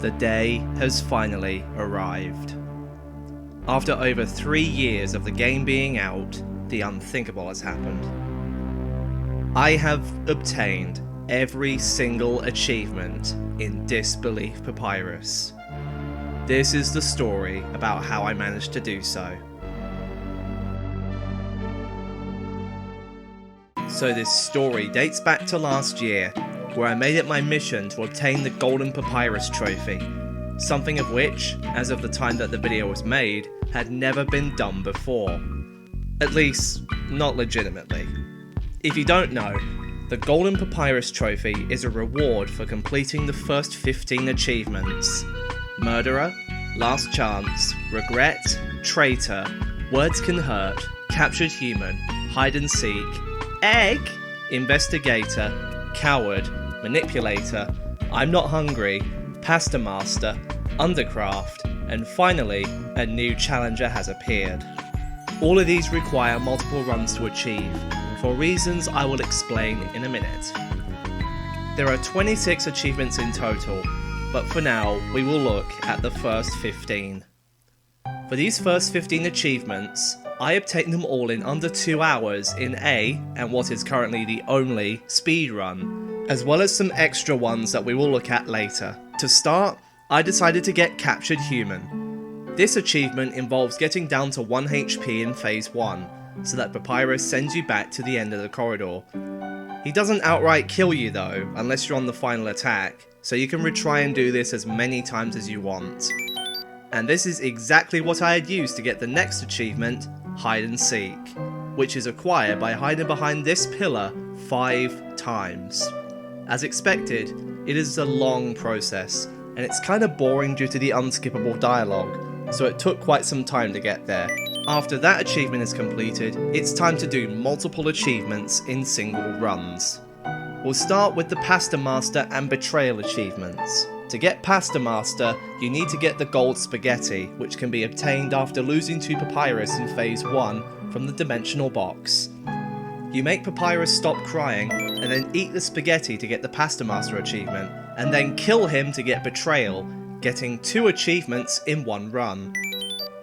The day has finally arrived. After over 3 years of the game being out, the unthinkable has happened. I have obtained every single achievement in Disbelief Papyrus. This is the story about how I managed to do so. So this story dates back to last year, where I made it my mission to obtain the Golden Papyrus trophy, something of which, as of the time that the video was made, had never been done before. At least, not legitimately. If you don't know, the Golden Papyrus trophy is a reward for completing the first 15 achievements: Murderer, Last Chance, Regret, Traitor, Words Can Hurt, Captured Human, Hide and Seek, Egg, Investigator, Coward, Manipulator, I'm Not Hungry, Pasta Master, Undercraft, and finally, a new challenger has appeared. All of these require multiple runs to achieve, for reasons I will explain in a minute. There are 26 achievements in total, but for now we will look at the first 15. For these first 15 achievements, I obtained them all in under 2 hours in A, and what is currently the only, speedrun, as well as some extra ones that we will look at later. To start, I decided to get Captured Human. This achievement involves getting down to 1 HP in Phase 1, so that Papyrus sends you back to the end of the corridor. He doesn't outright kill you though, unless you're on the final attack, so you can retry and do this as many times as you want. And this is exactly what I had used to get the next achievement, Hide and Seek, which is acquired by hiding behind this pillar 5 times. As expected, it is a long process, and it's kind of boring due to the unskippable dialogue, so it took quite some time to get there. After that achievement is completed, it's time to do multiple achievements in single runs. We'll start with the Pasta Master and Betrayal achievements. To get Pasta Master, you need to get the Gold Spaghetti, which can be obtained after losing to Papyrus in Phase 1 from the Dimensional Box. You make Papyrus stop crying, and then eat the spaghetti to get the Pasta Master achievement, and then kill him to get Betrayal, getting 2 achievements in 1 run.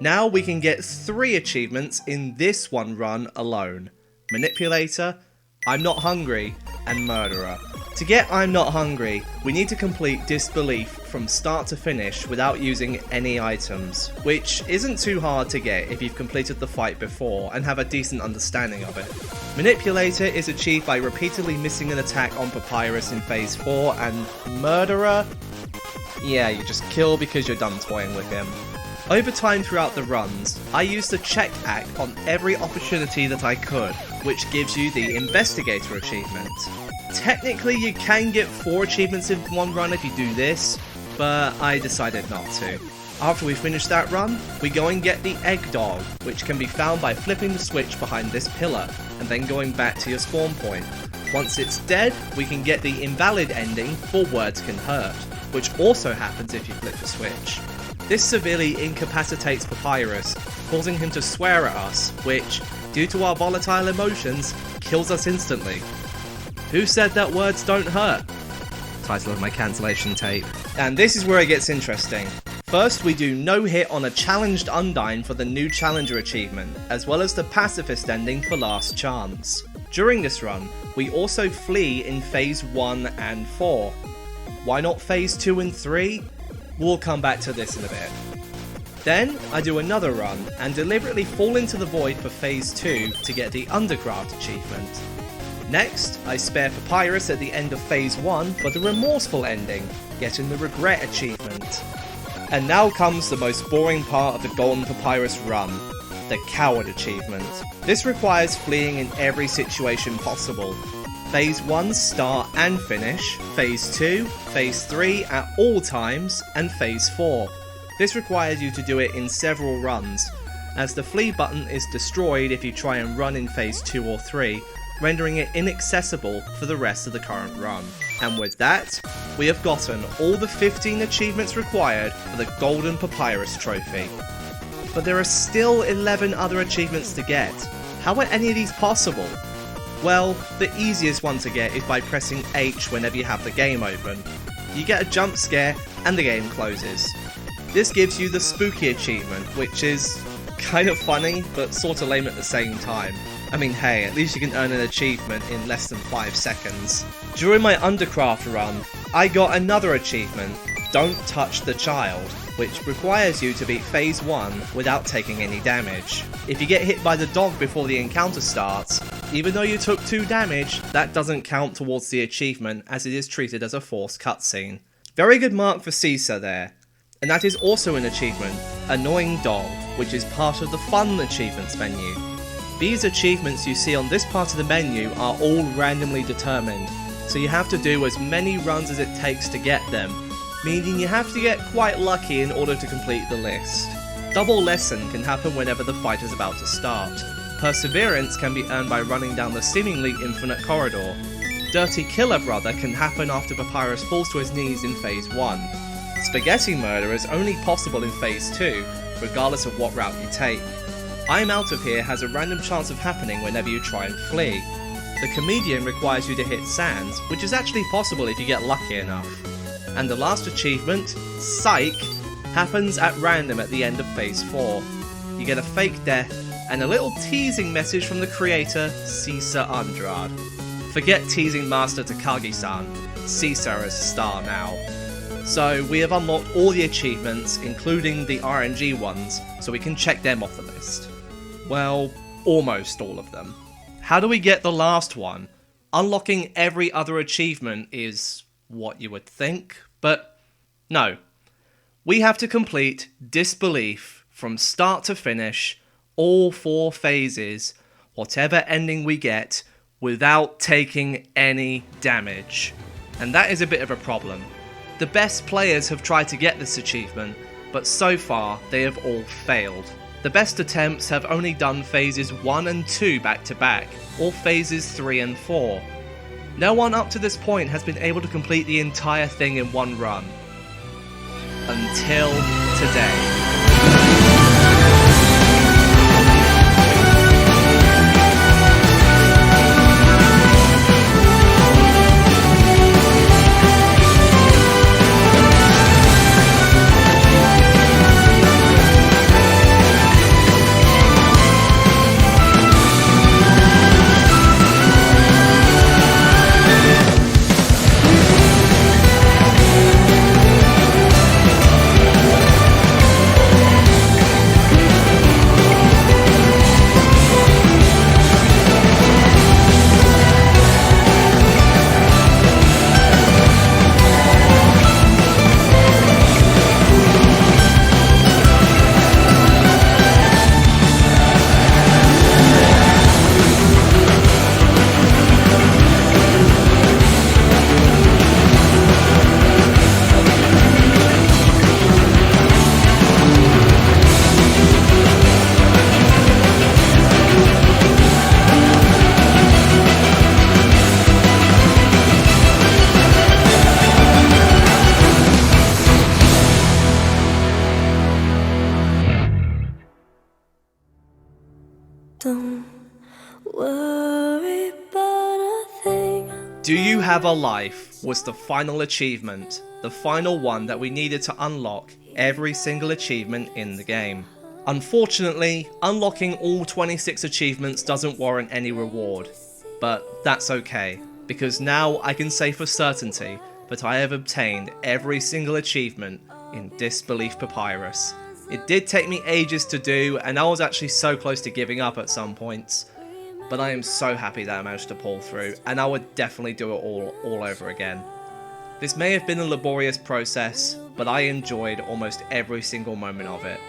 Now we can get 3 achievements in this 1 run alone: Manipulator, I'm Not Hungry, and Murderer. To get I'm Not Hungry, we need to complete Disbelief from start to finish without using any items, which isn't too hard to get if you've completed the fight before and have a decent understanding of it. Manipulator is achieved by repeatedly missing an attack on Papyrus in Phase 4, and Murderer? Yeah, you just kill because you're done toying with him. Over time throughout the runs, I used the check act on every opportunity that I could, which gives you the Investigator achievement. Technically you can get 4 achievements in 1 run if you do this, but I decided not to. After we finish that run, we go and get the Egg Dog, which can be found by flipping the switch behind this pillar, and then going back to your spawn point. Once it's dead, we can get the invalid ending for Words Can Hurt, which also happens if you flip the switch. This severely incapacitates Papyrus, causing him to swear at us, which, due to our volatile emotions, kills us instantly. Who said that words don't hurt? Title of my cancellation tape. And this is where it gets interesting. First, we do no hit on a challenged Undyne for the new challenger achievement, as well as the pacifist ending for Last Chance. During this run, we also flee in Phase 1 and 4. Why not Phase 2 and 3? We'll come back to this in a bit. Then, I do another run, and deliberately fall into the void for Phase 2 to get the Undercraft achievement. Next, I spare Papyrus at the end of Phase 1 for the Remorseful ending, getting the Regret achievement. And now comes the most boring part of the Golden Papyrus run, the Coward achievement. This requires fleeing in every situation possible. Phase 1 start and finish, Phase 2, Phase 3 at all times, and Phase 4. This requires you to do it in several runs, as the flee button is destroyed if you try and run in Phase 2 or 3, rendering it inaccessible for the rest of the current run. And with that, we have gotten all the 15 achievements required for the Golden Papyrus trophy. But there are still 11 other achievements to get. How are any of these possible? Well, the easiest one to get is by pressing H whenever you have the game open. You get a jump scare and the game closes. This gives you the spooky achievement, which is kind of funny, but sort of lame at the same time. I mean, hey, at least you can earn an achievement in less than 5 seconds. During my Undercraft run, I got another achievement, Don't Touch the Child, which requires you to beat Phase 1 without taking any damage. If you get hit by the dog before the encounter starts, even though you took 2 damage, that doesn't count towards the achievement as it is treated as a forced cutscene. Very good mark for Cezar there. And that is also an achievement, Annoying Dog, which is part of the Fun Achievements menu. These achievements you see on this part of the menu are all randomly determined, so you have to do as many runs as it takes to get them, meaning you have to get quite lucky in order to complete the list. Double Lesson can happen whenever the fight is about to start. Perseverance can be earned by running down the seemingly infinite corridor. Dirty Killer Brother can happen after Papyrus falls to his knees in Phase 1. Spaghetti Murder is only possible in Phase 2, regardless of what route you take. I'm Out of Here has a random chance of happening whenever you try and flee. The Comedian requires you to hit Sands, which is actually possible if you get lucky enough. And the last achievement, Psych, happens at random at the end of Phase 4. You get a fake death, and a little teasing message from the creator, Cezar Andrade. Forget teasing Master Takagi-san, Cezar is a star now. So we have unlocked all the achievements, including the RNG ones, so we can check them off the list. Well, almost all of them. How do we get the last one? Unlocking every other achievement is what you would think, but no. We have to complete Disbelief from start to finish, all 4 phases, whatever ending we get, without taking any damage. And that is a bit of a problem. The best players have tried to get this achievement, but so far they have all failed. The best attempts have only done phases 1 and 2 back to back, or phases 3 and 4. No one up to this point has been able to complete the entire thing in one run. Until today. Don't worry about a thing. Do You Have a Life was the final achievement, the final one that we needed to unlock every single achievement in the game. Unfortunately, unlocking all 26 achievements doesn't warrant any reward, but that's okay, because now I can say for certainty that I have obtained every single achievement in Disbelief Papyrus. It did take me ages to do, and I was actually so close to giving up at some points, but I am so happy that I managed to pull through, and I would definitely do it all over again. This may have been a laborious process, but I enjoyed almost every single moment of it.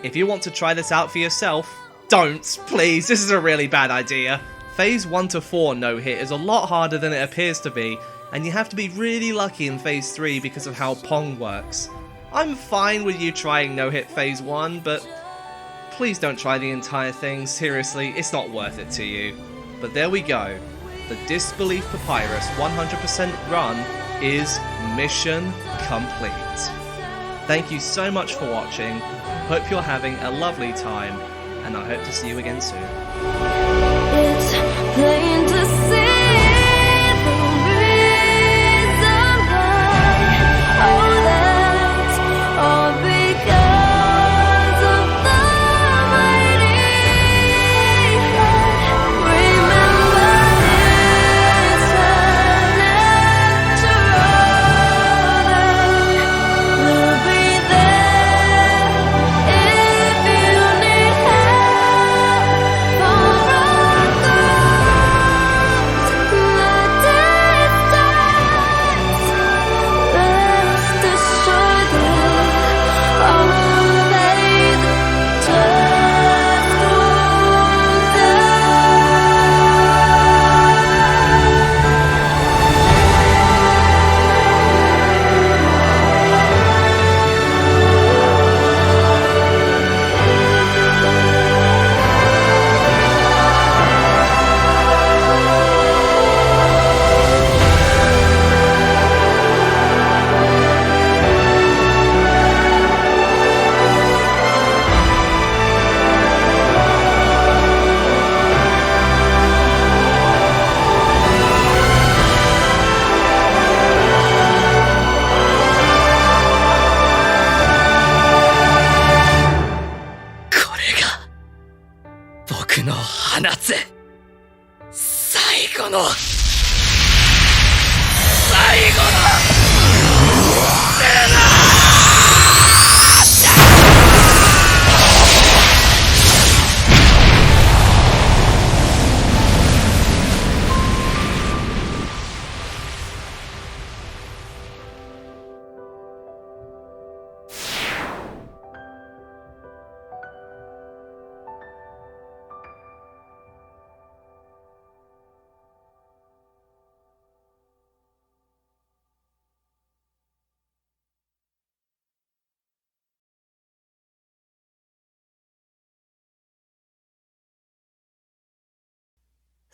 If you want to try this out for yourself, don't, please, this is a really bad idea. Phase 1 to 4 no-hit is a lot harder than it appears to be, and you have to be really lucky in Phase 3 because of how Pong works. I'm fine with you trying no-hit Phase 1, but please don't try the entire thing, seriously, it's not worth it to you. But there we go, the Disbelief Papyrus 100% run is mission complete. Thank you so much for watching, hope you're having a lovely time, and I hope to see you again soon. It's plain to see the reason why all that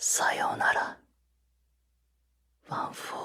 さようなら。ワンフォー